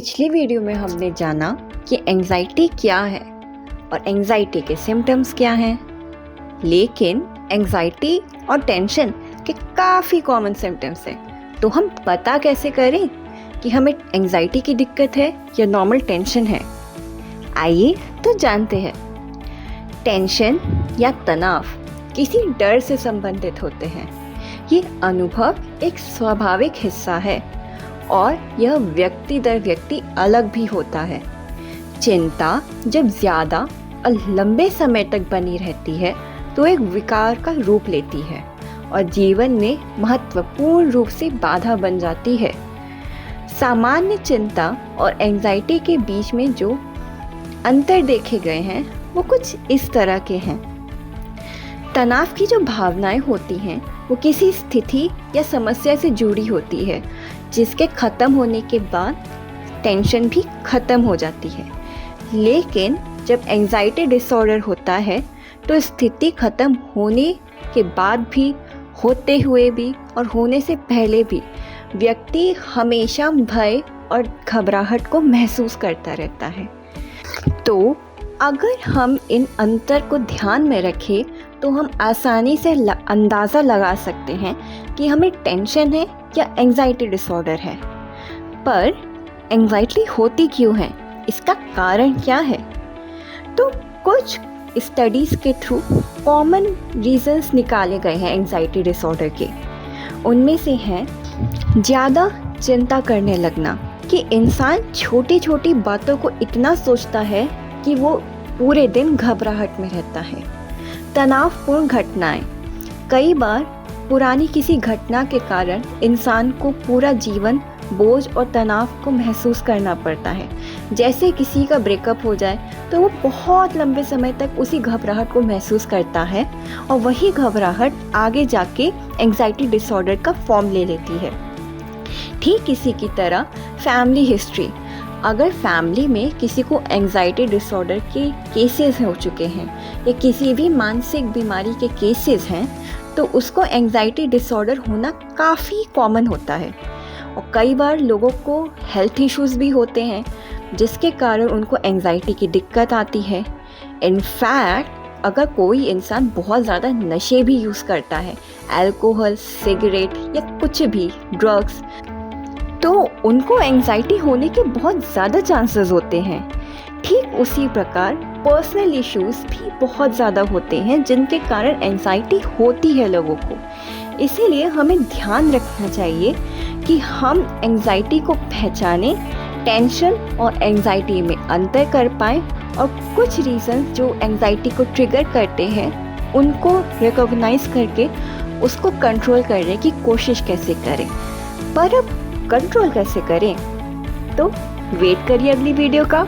पिछली वीडियो में हमने जाना कि एंजाइटी क्या है और एंजाइटी के सिम्टम्स क्या हैं। लेकिन एंजाइटी और टेंशन के काफ़ी कॉमन सिम्टम्स हैं, तो हम पता कैसे करें कि हमें एंजाइटी की दिक्कत है या नॉर्मल टेंशन है। आइए तो जानते हैं। टेंशन या तनाव किसी डर से संबंधित होते हैं। ये अनुभव एक स्वाभाविक हिस्सा है और यह व्यक्ति दर व्यक्ति अलग भी होता है। चिंता जब ज़्यादा और लंबे समय तक बनी रहती है तो एक विकार का रूप लेती है और जीवन में महत्वपूर्ण रूप से बाधा बन जाती है। सामान्य चिंता और एंजाइटी के बीच में जो अंतर देखे गए हैं वो कुछ इस तरह के हैं। तनाव की जो भावनाएं होती हैं वो किसी स्थिति या समस्या से जुड़ी होती है, जिसके ख़त्म होने के बाद टेंशन भी ख़त्म हो जाती है। लेकिन जब एंजाइटी डिसऑर्डर होता है तो स्थिति ख़त्म होने के बाद भी, होते हुए भी और होने से पहले भी व्यक्ति हमेशा भय और घबराहट को महसूस करता रहता है। तो अगर हम इन अंतर को ध्यान में रखें तो हम आसानी से अंदाज़ा लगा सकते हैं कि हमें टेंशन है या एंजाइटी डिसऑर्डर है। पर एंजाइटी होती क्यों है, इसका कारण क्या है? तो कुछ स्टडीज़ के थ्रू कॉमन रीजंस निकाले गए हैं एंजाइटी डिसऑर्डर के। उनमें से हैं ज़्यादा चिंता करने लगना, कि इंसान छोटी छोटी बातों को इतना सोचता है कि वो पूरे दिन घबराहट में रहता है। तनावपूर्ण घटनाएं, कई बार पुरानी किसी घटना के कारण इंसान को पूरा जीवन बोझ और तनाव को महसूस करना पड़ता है। जैसे किसी का ब्रेकअप हो जाए तो वो बहुत लंबे समय तक उसी घबराहट को महसूस करता है और वही घबराहट आगे जाके एंजाइटी डिसऑर्डर का फॉर्म ले लेती है। ठीक इसी की तरह फैमिली हिस्ट्री, अगर फैमिली में किसी को एंजाइटी डिसऑर्डर के केसेस हो चुके हैं या किसी भी मानसिक बीमारी के केसेस हैं तो उसको एंजाइटी डिसऑर्डर होना काफ़ी कॉमन होता है। और कई बार लोगों को हेल्थ इश्यूज़ भी होते हैं जिसके कारण उनको एंजाइटी की दिक्कत आती है। इनफैक्ट अगर कोई इंसान बहुत ज़्यादा नशे भी यूज़ करता है, अल्कोहल, सिगरेट या कुछ भी ड्रग्स, तो उनको एंजाइटी होने के बहुत ज़्यादा चांसेस होते हैं। ठीक उसी प्रकार पर्सनल इश्यूज़ भी बहुत ज़्यादा होते हैं जिनके कारण एंजाइटी होती है लोगों को। इसीलिए हमें ध्यान रखना चाहिए कि हम एंजाइटी को पहचानें, टेंशन और एंजाइटी में अंतर कर पाएँ और कुछ रीज़न जो एंजाइटी को ट्रिगर करते हैं उनको रिकॉग्नाइज करके उसको कंट्रोल करने की कोशिश कैसे करें। पर अब कंट्रोल कैसे करें, तो वेट करिए अगली वीडियो का।